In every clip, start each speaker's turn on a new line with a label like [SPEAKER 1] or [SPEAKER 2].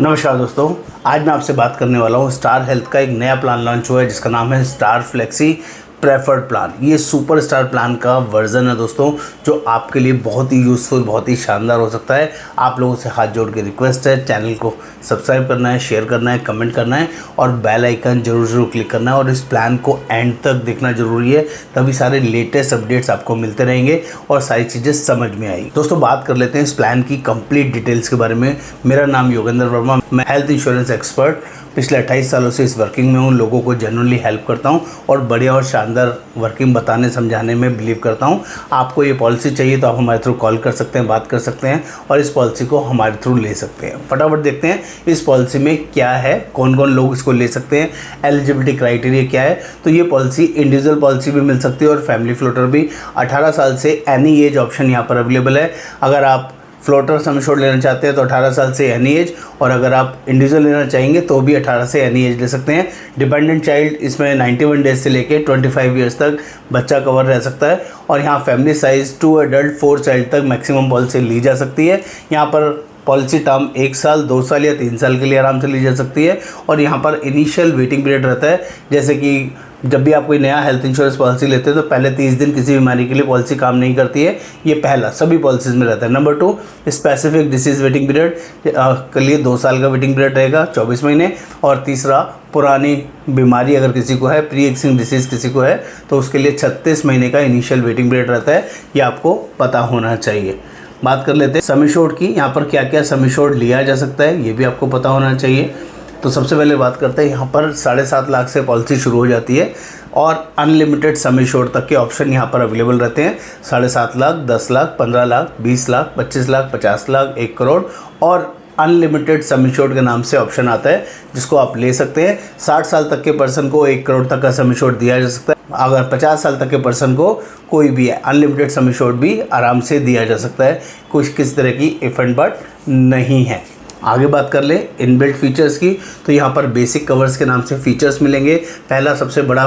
[SPEAKER 1] नमस्कार दोस्तों, आज मैं आपसे बात करने वाला हूँ स्टार हेल्थ का एक नया प्लान लॉन्च हुआ है जिसका नाम है स्टार फ्लेक्सी प्रेफर्ड प्लान। ये सुपर स्टार प्लान का वर्जन है दोस्तों, जो आपके लिए बहुत ही यूज़फुल, बहुत ही शानदार हो सकता है। आप लोगों से हाथ जोड़ के रिक्वेस्ट है, चैनल को सब्सक्राइब करना है, शेयर करना है, कमेंट करना है और बेल आइकन जरूर क्लिक करना है और इस प्लान को एंड तक देखना जरूरी है, तभी सारे लेटेस्ट अपडेट्स आपको मिलते रहेंगे और सारी चीज़ें समझ में आएगी। दोस्तों, बात कर लेते हैं इस प्लान की कंप्लीट डिटेल्स के बारे में। मेरा नाम योगेंद्र वर्मा, मैं हेल्थ इंश्योरेंस एक्सपर्ट पिछले 28 सालों से इस वर्किंग में हूँ। लोगों को जनरली हेल्प करता हूँ और बढ़िया और शानदार वर्किंग बताने समझाने में बिलीव करता हूँ। आपको ये पॉलिसी चाहिए तो आप हमारे थ्रू कॉल कर सकते हैं, बात कर सकते हैं और इस पॉलिसी को हमारे थ्रू ले सकते हैं। फटाफट देखते हैं इस पॉलिसी में क्या है, कौन कौन लोग इसको ले सकते हैं, एलिजिबिलिटी क्राइटेरिया क्या है। तो ये पॉलिसी इंडिविजुअल पॉलिसी भी मिल सकती है और फैमिली फ्लोटर भी। 18 साल से एनी एज ऑप्शन यहाँ पर अवेलेबल है। अगर आप फ्लोटर सम एश्योर्ड लेना चाहते हैं तो 18 साल से एनी एज, और अगर आप इंडिविजुअल लेना चाहेंगे तो भी 18 से एनी एज ले सकते हैं। डिपेंडेंट चाइल्ड इसमें 91 डेज से लेके 25 ईयर्स तक बच्चा कवर रह सकता है और यहाँ फैमिली साइज 2 एडल्ट 4 चाइल्ड तक मैक्सिमम पॉलिसी ली जा सकती है। यहाँ पर पॉलिसी टर्म 1 साल, 2 साल या 3 साल के लिए आराम से ली जा सकती है और यहाँ पर इनिशियल वेटिंग पीरियड रहता है। जैसे कि जब भी आप कोई नया हेल्थ इंश्योरेंस पॉलिसी लेते हैं तो पहले 30 दिन किसी बीमारी के लिए पॉलिसी काम नहीं करती है। ये पहला सभी पॉलिसीज़ में रहता है। Number 2, specific disease waiting period के लिए 2 साल का वेटिंग पीरियड रहेगा, 24 महीने। और तीसरा, पुरानी बीमारी अगर किसी को है, प्री एक्सिस्टिंग डिसीज़ किसी को है तो उसके लिए 36 महीने का इनिशियल वेटिंग पीरियड रहता है। ये आपको पता होना चाहिए। बात कर लेते हैं सम एश्योर्ड की। यहाँ पर क्या क्या सम एश्योर्ड लिया जा सकता है ये भी आपको पता होना चाहिए। तो सबसे पहले बात करते हैं, यहाँ पर 7.5 लाख से पॉलिसी शुरू हो जाती है और अनलिमिटेड सम एश्योर्ड तक के ऑप्शन यहाँ पर अवेलेबल रहते हैं। 7.5 लाख, 10 लाख, 15 लाख, 20 लाख, 25 लाख, 50 लाख, 1 करोड़ और अनलिमिटेड सम एश्योर्ड के नाम से ऑप्शन आता है जिसको आप ले सकते हैं। 60 साल तक के पर्सन को 1 करोड़ तक का सम एश्योर्ड दिया जा सकता है। अगर 50 साल तक के पर्सन को कोई भी अनलिमिटेड सम एश्योर्ड भी आराम से दिया जा सकता है। कुछ किस तरह की इफ एंड बट नहीं है। आगे बात कर ले इनबिल्ट फीचर्स की, तो यहाँ पर बेसिक कवर्स के नाम से फीचर्स मिलेंगे। पहला सबसे बड़ा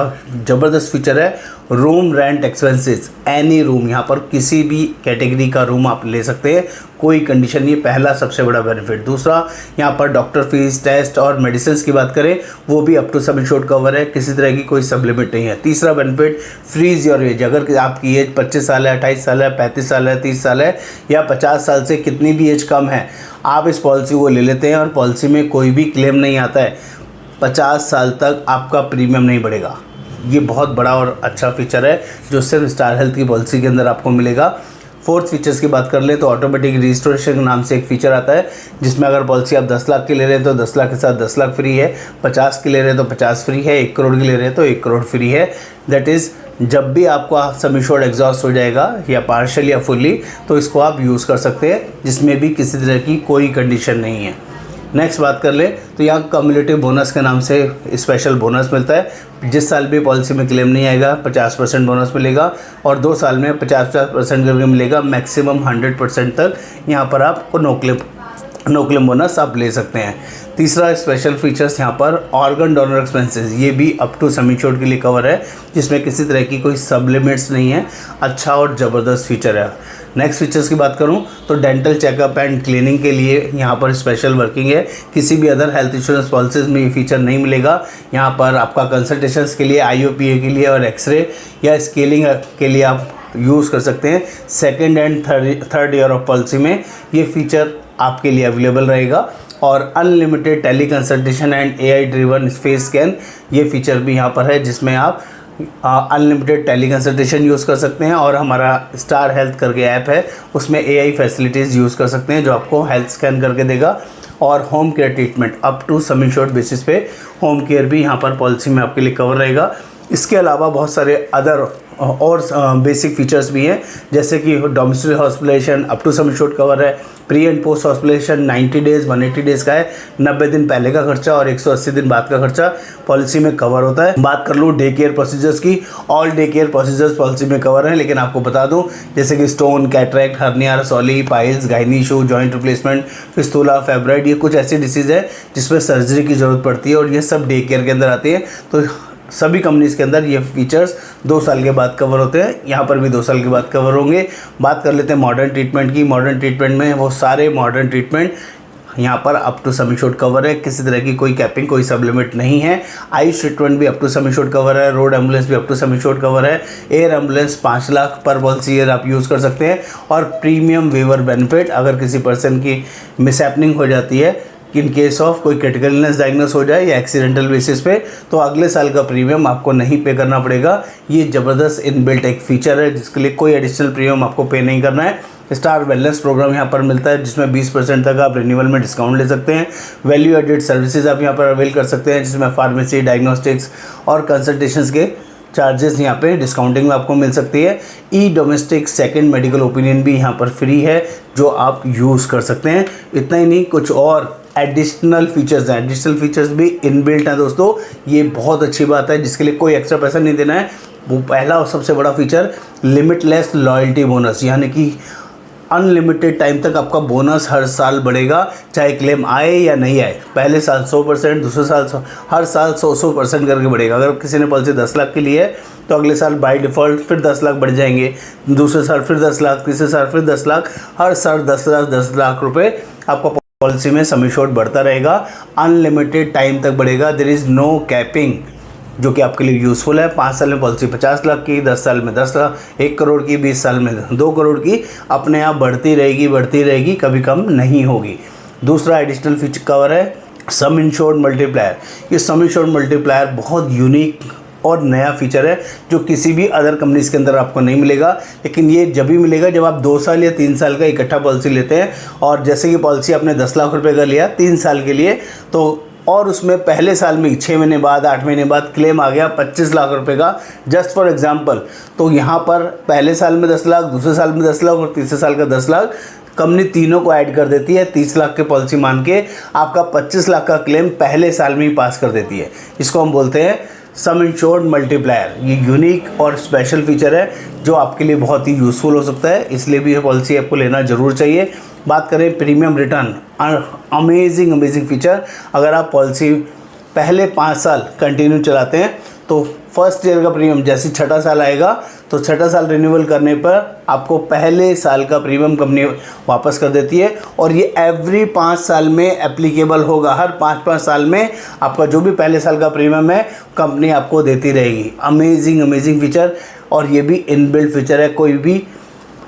[SPEAKER 1] ज़बरदस्त फीचर है room rent expenses, any room. यहाँ पर किसी भी कैटेगरी का रूम आप ले सकते हैं, कोई कंडीशन नहीं। पहला सबसे बड़ा बेनिफिट। दूसरा, यहाँ पर डॉक्टर फीस, टेस्ट और मेडिसिन की बात करें वो भी up to sum assured cover है, किसी तरह की कोई सब लिमिट नहीं है। तीसरा बेनिफिट, फ्रीज योर एज। अगर आपकी एज 25 साल है, 28 साल है, 35 साल है, 30 साल है या 50 साल से कितनी भी एज कम है, आप इस पॉलिसी को ले लेते हैं और पॉलिसी में कोई भी क्लेम नहीं आता है। 50 साल तक आपका प्रीमियम नहीं बढ़ेगा। ये बहुत बड़ा और अच्छा फीचर है जो सिर्फ स्टार हेल्थ की पॉलिसी के अंदर आपको मिलेगा। फोर्थ फीचर्स की बात कर ले तो ऑटोमेटिक रजिस्ट्रेशन के नाम से एक फ़ीचर आता है जिसमें अगर पॉलिसी आप 10 लाख की ले रहे हैं तो 10 लाख के साथ 10 लाख फ्री है, 50 की ले रहे हैं तो 50 फ्री है, 1 करोड़ की ले रहे हैं तो 1 करोड़ फ्री है। दैट इज़ जब भी आपका सम एश्योर्ड एग्जॉस्ट हो जाएगा या पार्शियल या फुल्ली तो इसको आप यूज़ कर सकते हैं, जिसमें भी किसी तरह की कोई कंडीशन नहीं है। नेक्स्ट बात कर ले तो यहाँ कम्युलेटिव बोनस के नाम से स्पेशल बोनस मिलता है। जिस साल भी पॉलिसी में क्लेम नहीं आएगा 50% बोनस मिलेगा और 2 साल में 50% करके मिलेगा। मैक्सिमम 100% तक यहाँ पर आपको नो क्लेम बोनस आप ले सकते हैं। तीसरा स्पेशल फीचर्स यहाँ पर ऑर्गन डोनर एक्सपेंसेस, ये भी अप टू सम एश्योर्ड के लिए कवर है जिसमें किसी तरह की कोई सब लिमिट्स नहीं है। अच्छा और ज़बरदस्त फीचर है। नेक्स्ट फीचर्स की बात करूँ तो डेंटल चेकअप एंड क्लीनिंग के लिए यहाँ पर स्पेशल वर्किंग है। किसी भी अदर हेल्थ इंश्योरेंस पॉलिसीज़ में ये फीचर नहीं मिलेगा। यहाँ पर आपका कंसल्टेशंस के लिए, IOPA के लिए और एक्सरे या स्केलिंग के लिए आप यूज़ कर सकते हैं। Second and third year of policy में ये फीचर आपके लिए अवेलेबल रहेगा। और unlimited teleconsultation and AI driven face scan, ये फीचर भी यहाँ पर है जिसमें आप अनलिमिटेड टेली कंसल्टेशन यूज़ कर सकते हैं। और हमारा स्टार हेल्थ करके ऐप है उसमें AI फैसिलिटीज़ यूज़ कर सकते हैं जो आपको हेल्थ स्कैन करके देगा। और home care treatment up to sum assured basis पे होम केयर भी यहाँ पर पॉलिसी में आपके लिए कवर रहेगा। इसके अलावा बहुत सारे अदर और बेसिक फीचर्स भी हैं जैसे कि domestic hospitalization up to sum assured cover है। Pre and post hospitalization 90 days 180 days का है, 90 दिन पहले का खर्चा और 180 दिन बाद का खर्चा पॉलिसी में कवर होता है। बात कर लूँ डे केयर प्रोसीजर्स की, all day care procedures policy में कवर है। लेकिन आपको बता दूं जैसे कि स्टोन, कैटरैक्ट, हर्निया, रसौली, piles, gynae issue, joint replacement, fistula, fibroid, ये कुछ ऐसी डिसीज़ है जिसमें सर्जरी की ज़रूरत पड़ती है और ये सब डे केयर के अंदर आती है। तो सभी कंपनीज़ के अंदर ये फीचर्स 2 साल के बाद कवर होते हैं, यहाँ पर भी 2 साल के बाद कवर होंगे। बात कर लेते हैं मॉडर्न ट्रीटमेंट की। मॉडर्न ट्रीटमेंट में वो सारे मॉडर्न ट्रीटमेंट यहाँ पर up to sum insured cover है, किसी तरह की कोई कैपिंग, कोई सब लिमिट नहीं है। आयुष ट्रीटमेंट भी up to sum insured cover है, रोड एम्बुलेंस भी up to sum insured cover है, air ambulance 5 lakh per policy year आप यूज़ कर सकते हैं। और प्रीमियम वेवर बेनिफिट, अगर किसी पर्सन की मिसहैपनिंग हो जाती है, इन केस ऑफ कोई क्रिटिकल इलनेस डायग्नोस हो जाए या एक्सीडेंटल बेसिस पे, तो अगले साल का प्रीमियम आपको नहीं पे करना पड़ेगा। ये ज़बरदस्त इनबिल्ट एक फीचर है जिसके लिए कोई एडिशनल प्रीमियम आपको पे नहीं करना है। स्टार वेलनेस प्रोग्राम यहाँ पर मिलता है जिसमें 20% तक आप रिन्यूअल में डिस्काउंट ले सकते हैं। वैल्यू एडेड सर्विसेज आप यहाँ पर अवेल कर सकते हैं जिसमें फार्मेसी, डायग्नोस्टिक्स और कंसल्टेशंस के चार्जेस यहाँ पे डिस्काउंटिंग में आपको मिल सकती है। ई डोमेस्टिक सेकंड मेडिकल ओपिनियन भी यहाँ पर फ्री है जो आप यूज़ कर सकते हैं। इतना ही नहीं, कुछ और एडिशनल फीचर्स हैं, एडिशनल फीचर्स भी इनबिल्ट हैं दोस्तों। ये बहुत अच्छी बात है जिसके लिए कोई एक्स्ट्रा पैसा नहीं देना है। वो पहला और सबसे बड़ा फीचर लिमिटलेस लॉयल्टी बोनस, यानी कि अनलिमिटेड टाइम तक आपका बोनस हर साल बढ़ेगा, चाहे क्लेम आए या नहीं आए। पहले साल 100%, दूसरे साल हर साल 100% करके बढ़ेगा। अगर किसी ने पॉलिसी 10 लाख की ली है तो अगले साल बाय डिफ़ॉल्ट फिर 10 लाख बढ़ जाएंगे, दूसरे साल फिर 10 लाख, तीसरे साल फिर 10 लाख, हर साल 10 लाख रुपए आपका पॉलिसी में सम इंश्योर्ड बढ़ता रहेगा। अनलिमिटेड टाइम तक बढ़ेगा, देयर इज़ नो कैपिंग, जो कि आपके लिए यूज़फुल है। 5 साल में पॉलिसी 50 लाख की, 10 साल में 10 लाख, 1 करोड़ की, 20 साल में 2 करोड़ की, अपने आप बढ़ती रहेगी, कभी कम नहीं होगी। दूसरा एडिशनल फीचर कवर है सम इंश्योर्ड मल्टीप्लायर। ये सम इंश्योर्ड मल्टीप्लायर बहुत यूनिक और नया फीचर है जो किसी भी अदर कंपनीज़ के अंदर आपको नहीं मिलेगा, लेकिन ये जब भी मिलेगा जब आप 2 साल या 3 साल का इकट्ठा पॉलिसी लेते हैं। और जैसे कि पॉलिसी आपने 10 लाख रुपए का लिया 3 साल के लिए, तो और उसमें पहले साल में 6 महीने बाद, 8 महीने बाद क्लेम आ गया 25 लाख रुपए का, जस्ट फॉर एग्जांपल, तो यहाँ पर पहले साल में 10 लाख, दूसरे साल में 10 लाख और तीसरे साल का 10 लाख, कंपनी तीनों को ऐड कर देती है। 30 लाख की पॉलिसी मान के आपका 25 लाख का क्लेम पहले साल में ही पास कर देती है। इसको हम बोलते हैं सम इंश्योर्ड मल्टीप्लायर। ये यूनिक और स्पेशल फीचर है जो आपके लिए बहुत ही यूज़फुल हो सकता है, इसलिए भी ये पॉलिसी आपको लेना ज़रूर चाहिए। बात करें प्रीमियम रिटर्न, अमेजिंग फीचर। अगर आप पॉलिसी पहले 5 साल कंटिन्यू चलाते हैं तो फर्स्ट ईयर का प्रीमियम जैसे 6ठा साल आएगा तो 6ठा साल रिन्यूअल करने पर आपको पहले साल का प्रीमियम कंपनी वापस कर देती है। और ये एवरी 5 साल में एप्लीकेबल होगा, हर 5-5 साल में आपका जो भी पहले साल का प्रीमियम है कंपनी आपको देती रहेगी। अमेजिंग फीचर, और ये भी इनबिल्ट फीचर है, कोई भी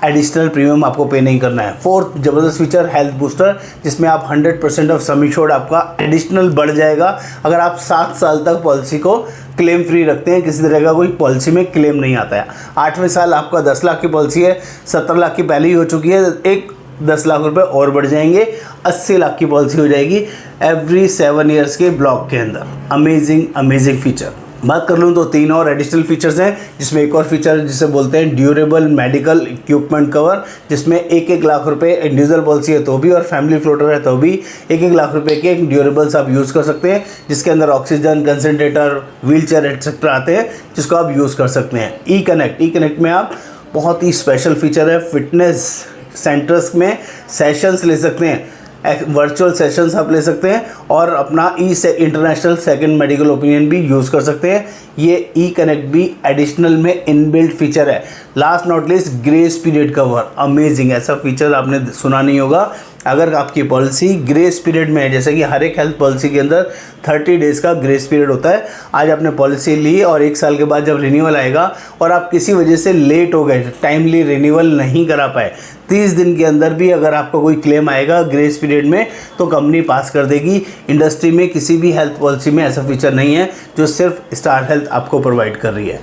[SPEAKER 1] एडिशनल प्रीमियम आपको पे नहीं करना है। फोर्थ ज़बरदस्त फीचर हेल्थ बूस्टर, जिसमें आप 100% ऑफ सम इंश्योर्ड आपका एडिशनल बढ़ जाएगा अगर आप 7 साल तक पॉलिसी को क्लेम फ्री रखते हैं, किसी तरह का कोई पॉलिसी में क्लेम नहीं आता है। 8वें साल आपका 10 लाख की पॉलिसी है, 17 लाख की पहले ही हो चुकी है, एक 10 लाख रुपए और बढ़ जाएंगे, 80 लाख की पॉलिसी हो जाएगी एवरी 7 ईयर्स के ब्लॉक के अंदर। Amazing feature. बात कर लूँ तो 3 और एडिशनल फीचर्स हैं, जिसमें एक और फीचर जिसे बोलते हैं ड्यूरेबल मेडिकल इक्विपमेंट कवर, जिसमें 1-1 लाख रुपए इंडिविजुअल पॉलिसी है तो भी और फैमिली फ्लोटर है तो भी 1-1 लाख रुपए के ड्यूरेबल्स आप यूज़ कर सकते हैं, जिसके अंदर ऑक्सीजन, कंसनट्रेटर, व्हीलचेयर एक्सेट्रा आते हैं, जिसको आप यूज़ कर सकते हैं। ई कनेक्ट में आप बहुत ही स्पेशल फीचर है, फिटनेस सेंटर्स में सेशंस ले सकते हैं, वर्चुअल सेशंस आप ले सकते हैं और अपना इंटरनेशनल सेकंड मेडिकल ओपिनियन भी यूज़ कर सकते हैं। ये ई कनेक्ट भी एडिशनल में इनबिल्ट फीचर है। Last not list grace period cover, amazing, ऐसा फीचर आपने सुना नहीं होगा। अगर आपकी पॉलिसी ग्रेस पीरियड में है, जैसे कि हर एक हेल्थ पॉलिसी के अंदर 30 डेज़ का ग्रेस पीरियड होता है। आज आपने पॉलिसी ली और 1 साल के बाद जब रिन्यूअल आएगा और आप किसी वजह से लेट हो गए, टाइमली रिन्यूअल नहीं करा पाए, 30 दिन के अंदर भी अगर आपका कोई क्लेम आएगा ग्रेस पीरियड में तो कंपनी पास कर देगी। इंडस्ट्री में किसी भी हेल्थ पॉलिसी में ऐसा फीचर नहीं है जो सिर्फ स्टार हेल्थ आपको प्रोवाइड कर रही है।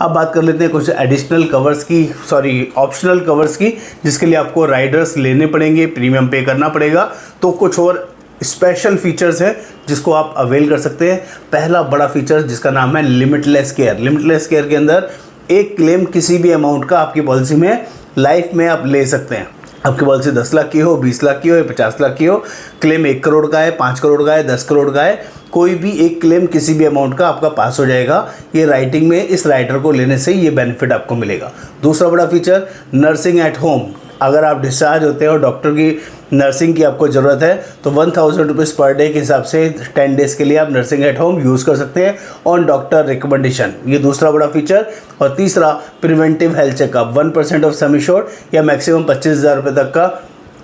[SPEAKER 1] अब बात कर लेते हैं कुछ एडिशनल कवर्स की, ऑप्शनल कवर्स की, जिसके लिए आपको राइडर्स लेने पड़ेंगे, प्रीमियम पे करना पड़ेगा। तो कुछ और स्पेशल फीचर्स हैं जिसको आप अवेल कर सकते हैं। पहला बड़ा फीचर जिसका नाम है लिमिटलेस केयर। लिमिटलेस केयर के अंदर एक क्लेम किसी भी अमाउंट का आपकी पॉलिसी में लाइफ में आप ले सकते हैं। आपकी पॉलिसी 10 लाख की हो, 20 लाख की हो या 50 लाख की हो, क्लेम 1 करोड़ का है, 5 करोड़ का है, 10 करोड़ का है, कोई भी एक क्लेम किसी भी अमाउंट का आपका पास हो जाएगा। ये राइटिंग में इस राइटर को लेने से ये बेनिफिट आपको मिलेगा। दूसरा बड़ा फीचर नर्सिंग एट होम। अगर आप डिस्चार्ज होते हैं और डॉक्टर की नर्सिंग की आपको ज़रूरत है तो 1000 रुपीज़ पर डे के हिसाब से 10 डेज़ के लिए आप नर्सिंग एट होम यूज़ कर सकते हैं ऑन डॉक्टर रिकमेंडेशन। ये दूसरा बड़ा फीचर। और तीसरा preventive health checkup, 1% of some insured या मैक्सिमम 25,000 रुपये तक का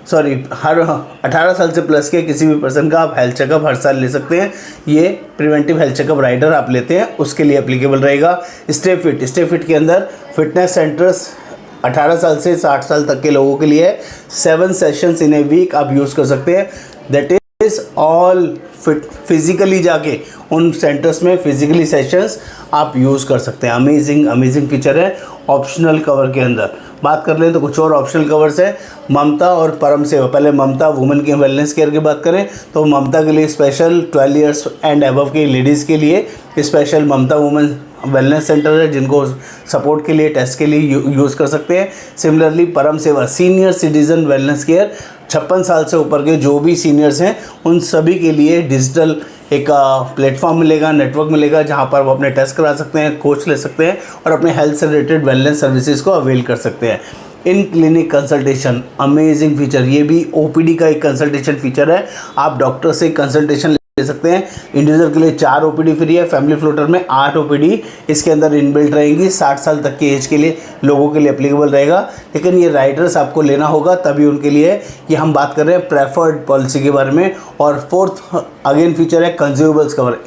[SPEAKER 1] सॉरी हर 18 साल से प्लस के किसी भी पर्सन का आप हेल्थ चेकअप हर साल ले सकते हैं। ये प्रिवेंटिव हेल्थ चेकअप राइडर आप लेते हैं उसके लिए एप्लीकेबल रहेगा। स्टे फिट के अंदर फिटनेस सेंटर्स 18 साल से 60 साल तक के लोगों के लिए 7 सेशंस इन ए वीक आप यूज़ कर सकते हैं। दैट इज़ ऑल फिजिकली जाके उन सेंटर्स में फिजिकली सेशंस आप यूज़ कर सकते हैं। अमेजिंग फीचर है। ऑप्शनल कवर के अंदर बात कर लें तो कुछ और ऑप्शनल कवर्स है। ममता और परम सेवा। पहले ममता वुमेन की वेलनेस केयर की बात करें तो ममता के लिए स्पेशल 12 इयर्स एंड अबव के लेडीज़ के लिए स्पेशल ममता वुमेन वेलनेस सेंटर है जिनको सपोर्ट के लिए टेस्ट के लिए यूज़ कर सकते हैं। सिमिलरली परम सेवा सीनियर सिटीज़न वेलनेस केयर 56 साल से ऊपर के जो भी सीनियर्स हैं उन सभी के लिए डिजिटल एक प्लेटफॉर्म मिलेगा, नेटवर्क मिलेगा जहां पर वो अपने टेस्ट करा सकते हैं, कोच ले सकते हैं और अपने हेल्थ से रिलेटेड वेलनेस सर्विसेज को अवेल कर सकते हैं। In clinic consultation amazing feature, ये भी ओपीडी का एक कंसल्टेशन फीचर है। आप डॉक्टर से कंसल्टेशन ले सकते हैं। इंडिविजुअल के लिए 4 ओपीडी फ्री है, फैमिली फ्लोटर में 8 ओपीडी इसके अंदर इनबिल्ट रहेंगी। 60 साल तक की एज के लिए लोगों के लिए एप्लीकेबल रहेगा। लेकिन ये राइडर्स आपको लेना होगा तभी उनके लिए। ये हम बात कर रहे हैं प्रेफर्ड पॉलिसी के बारे में। और फोर्थ अगेन फीचर है कंज्यूमेबल्स कवर।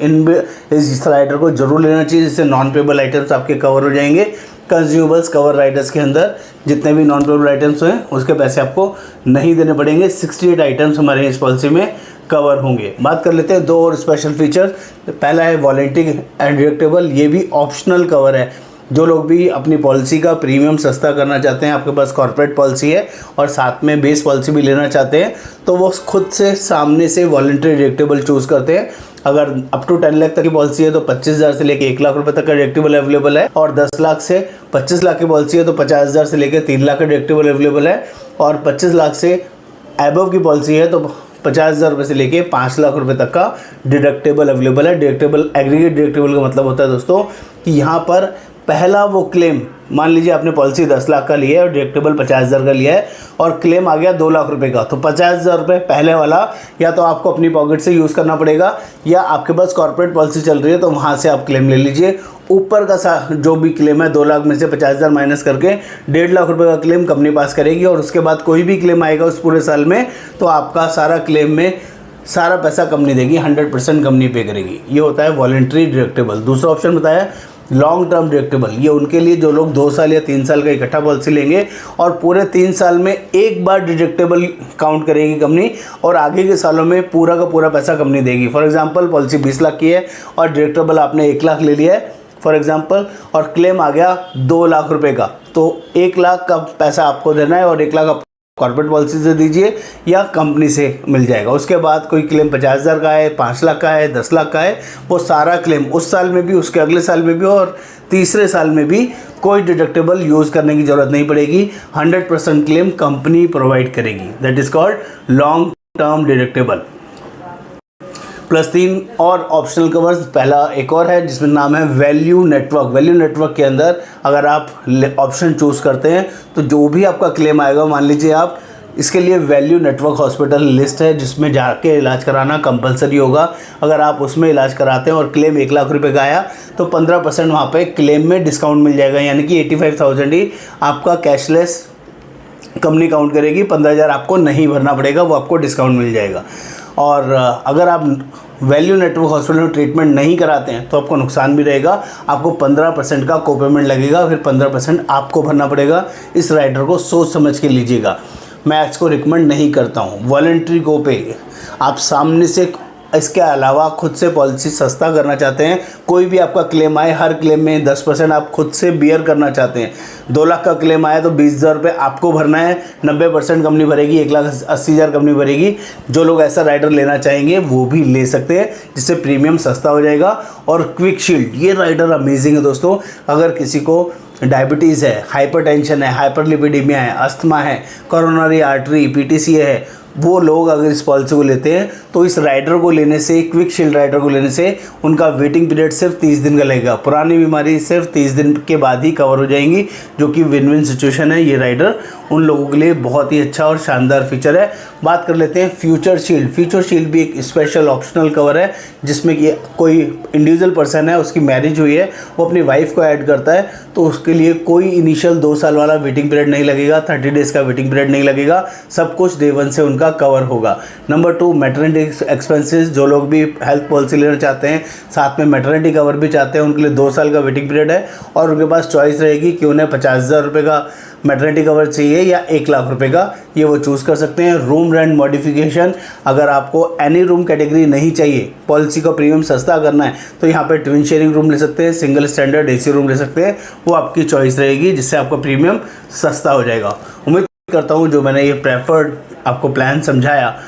[SPEAKER 1] इस राइडर को जरूर लेना चाहिए जिससे नॉन पेबल आइटम्स आपके कवर हो जाएंगे। कंज्यूमेबल्स कवर राइडर्स के अंदर जितने भी नॉन पेबल आइटम्स हैं उसके पैसे आपको नहीं देने पड़ेंगे। 68 आइटम्स हमारे इस पॉलिसी में कवर होंगे। बात कर लेते हैं 2 और स्पेशल फीचर। पहला है वॉलंटरी एंड डिडक्टेबल। ये भी ऑप्शनल कवर है। जो लोग भी अपनी पॉलिसी का प्रीमियम सस्ता करना चाहते हैं, आपके पास कॉर्पोरेट पॉलिसी है और साथ में बेस पॉलिसी भी लेना चाहते हैं तो वो खुद से सामने से वॉलंटरी डिडक्टेबल चूज़ करते हैं। अगर अप टू 10 लाख तक की पॉलिसी है तो 25,000 से लेकर 1 लाख रुपए तक का डिडक्टेबल अवेलेबल है। और 10 लाख से 25 लाख की पॉलिसी है तो 50,000 से लेकर 3 लाख का डिडक्टेबल अवेलेबल है। और 25 लाख से एबव की पॉलिसी है तो 50,000 रुपये से लेके 5 लाख रुपए तक का डिडक्टेबल अवेलेबल है। डिडक्टेबल एग्रीगेट डिडक्टेबल का मतलब होता है दोस्तों कि यहाँ पर पहला वो क्लेम, मान लीजिए आपने पॉलिसी 10 लाख का लिया है और डिडक्टेबल 50,000 का लिया है और क्लेम आ गया 2 लाख रुपए का, तो 50,000 रुपये पहले वाला या तो आपको अपनी पॉकेट से यूज़ करना पड़ेगा या आपके पास कॉर्पोरेट पॉलिसी चल रही है तो वहाँ से आप क्लेम ले लीजिए। ऊपर का जो भी क्लेम है 2 लाख में से 50,000 माइनस करके 1.5 लाख रुपए का क्लेम कंपनी पास करेगी और उसके बाद कोई भी क्लेम आएगा उस पूरे साल में तो आपका सारा क्लेम में सारा पैसा कंपनी देगी, 100% कंपनी पे करेगी। ये होता है वॉलंटरी डिडक्टेबल। दूसरा ऑप्शन बताया लॉन्ग टर्म डिडक्टेबल। ये उनके लिए जो लोग 2 साल या 3 साल का इकट्ठा पॉलिसी लेंगे और पूरे 3 साल में एक बार डिडक्टेबल काउंट करेगी कंपनी और आगे के सालों में पूरा का पूरा पैसा कंपनी देगी। फॉर एग्जांपल पॉलिसी 20 लाख की है और डिडक्टेबल आपने 1 लाख ले लिया है फॉर एग्जांपल और क्लेम आ गया 2 लाख रुपए का, तो 1 लाख का पैसा आपको देना है और 1 लाख आप कॉर्पोरेट पॉलिसी से दीजिए या कंपनी से मिल जाएगा। उसके बाद कोई क्लेम 50,000 का है, 5 लाख का है, 10 लाख का है, वो सारा क्लेम उस साल में भी, उसके अगले साल में भी और तीसरे साल में भी कोई डिडक्टेबल यूज़ करने की ज़रूरत नहीं पड़ेगी। 100% क्लेम कंपनी प्रोवाइड करेगी। That is called long term deductible. Plus 3 और ऑप्शनल कवर्स। पहला एक और है जिसमें नाम है वैल्यू नेटवर्क। वैल्यू नेटवर्क के अंदर अगर आप ऑप्शन चूज़ करते हैं तो जो भी आपका क्लेम आएगा, मान लीजिए आप इसके लिए वैल्यू नेटवर्क हॉस्पिटल लिस्ट है जिसमें जाके इलाज कराना कंपलसरी होगा। अगर आप उसमें इलाज कराते हैं और क्लेम 1 लाख रुपए का आया तो 15% वहाँ पे क्लेम में डिस्काउंट मिल जाएगा, यानी कि 85,000 ही आपका कैशलेस कंपनी काउंट करेगी। 15,000 आपको नहीं भरना पड़ेगा, वो आपको डिस्काउंट मिल जाएगा। और अगर आप वैल्यू नेटवर्क हॉस्पिटल में ट्रीटमेंट नहीं कराते हैं तो आपको नुकसान भी रहेगा। आपको 15% का कोपेमेंट लगेगा, फिर 15% आपको भरना पड़ेगा। इस राइडर को सोच समझ के लीजिएगा, मैं इसको रिकमेंड नहीं करता हूँ। वॉलंटरी को पे आप सामने से, इसके अलावा खुद से पॉलिसी सस्ता करना चाहते हैं, कोई भी आपका क्लेम आए हर क्लेम में 10% आप खुद से बियर करना चाहते हैं। 2 लाख का क्लेम आया तो 20,000 रुपये आपको भरना है, 90% कंपनी भरेगी, 1,80,000 कंपनी भरेगी। जो लोग ऐसा राइडर लेना चाहेंगे वो भी ले सकते हैं जिससे प्रीमियम सस्ता हो जाएगा। और क्विक शील्ड, ये राइडर अमेजिंग है दोस्तों। अगर किसी को डायबिटीज़ है, हाइपरटेंशन है, हाइपरलिपिडीमिया है, अस्थमा है, कोरोनरी आर्टरी, पीटीसी है, वो लोग अगर इस पॉलिसी को लेते हैं तो इस राइडर को लेने से, क्विक शील्ड राइडर को लेने से उनका वेटिंग पीरियड सिर्फ 30 दिन का लगेगा। पुरानी बीमारी सिर्फ 30 दिन के बाद ही कवर हो जाएंगी, जो कि विन विन सिचुएशन है। ये राइडर उन लोगों के लिए बहुत ही अच्छा और शानदार फीचर है। बात कर लेते हैं फ्यूचर शील्ड। फ्यूचर शील्ड भी एक स्पेशल ऑप्शनल कवर है जिसमें कि कोई इंडिविजुअल पर्सन है, उसकी मैरिज हुई है, वो अपनी वाइफ को ऐड करता है तो उसके लिए कोई इनिशियल 2 साल वाला वेटिंग पीरियड नहीं लगेगा, 30 डेज़ का वेटिंग पीरियड नहीं लगेगा, सब कुछ डे 1 से उनका कवर होगा। नंबर 2, मैटरनिटी एक्सपेंसेस, जो लोग भी हेल्थ पॉलिसी लेना चाहते हैं साथ में मैटरनिटी कवर भी चाहते हैं, उनके लिए 2 साल का वेटिंग पीरियड है और उनके पास चॉइस रहेगी कि उन्हें 50,000 रुपये का मैटरनिटी कवर चाहिए या 1 लाख रुपए का, ये वो चूज़ कर सकते हैं। रूम रेंट मॉडिफिकेशन, अगर आपको एनी रूम कैटेगरी नहीं चाहिए, पॉलिसी का प्रीमियम सस्ता करना है, तो यहाँ पे ट्विन शेयरिंग रूम ले सकते हैं, सिंगल स्टैंडर्ड एसी रूम ले सकते हैं, वो आपकी चॉइस रहेगी जिससे आपका प्रीमियम सस्ता हो जाएगा। उम्मीद करता हूँ जो मैंने ये प्रेफर्ड आपको प्लान समझाया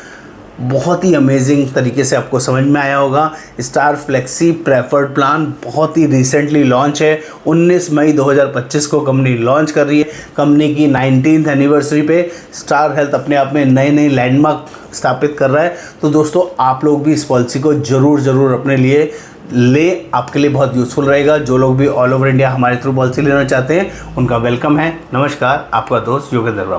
[SPEAKER 1] बहुत ही अमेजिंग तरीके से आपको समझ में आया होगा। स्टार फ्लेक्सी प्रेफर्ड प्लान बहुत ही रिसेंटली लॉन्च है, 19 मई 2025 को कंपनी लॉन्च कर रही है। कंपनी की 19th एनिवर्सरी पे स्टार हेल्थ अपने आप में नए नए लैंडमार्क स्थापित कर रहा है। तो दोस्तों आप लोग भी इस पॉलिसी को ज़रूर अपने लिए ले, आपके लिए बहुत यूज़फुल रहेगा। जो लोग भी ऑल ओवर इंडिया हमारे थ्रू पॉलिसी लेना चाहते हैं उनका वेलकम है। नमस्कार, आपका दोस्त योगेंद्र वर्मा।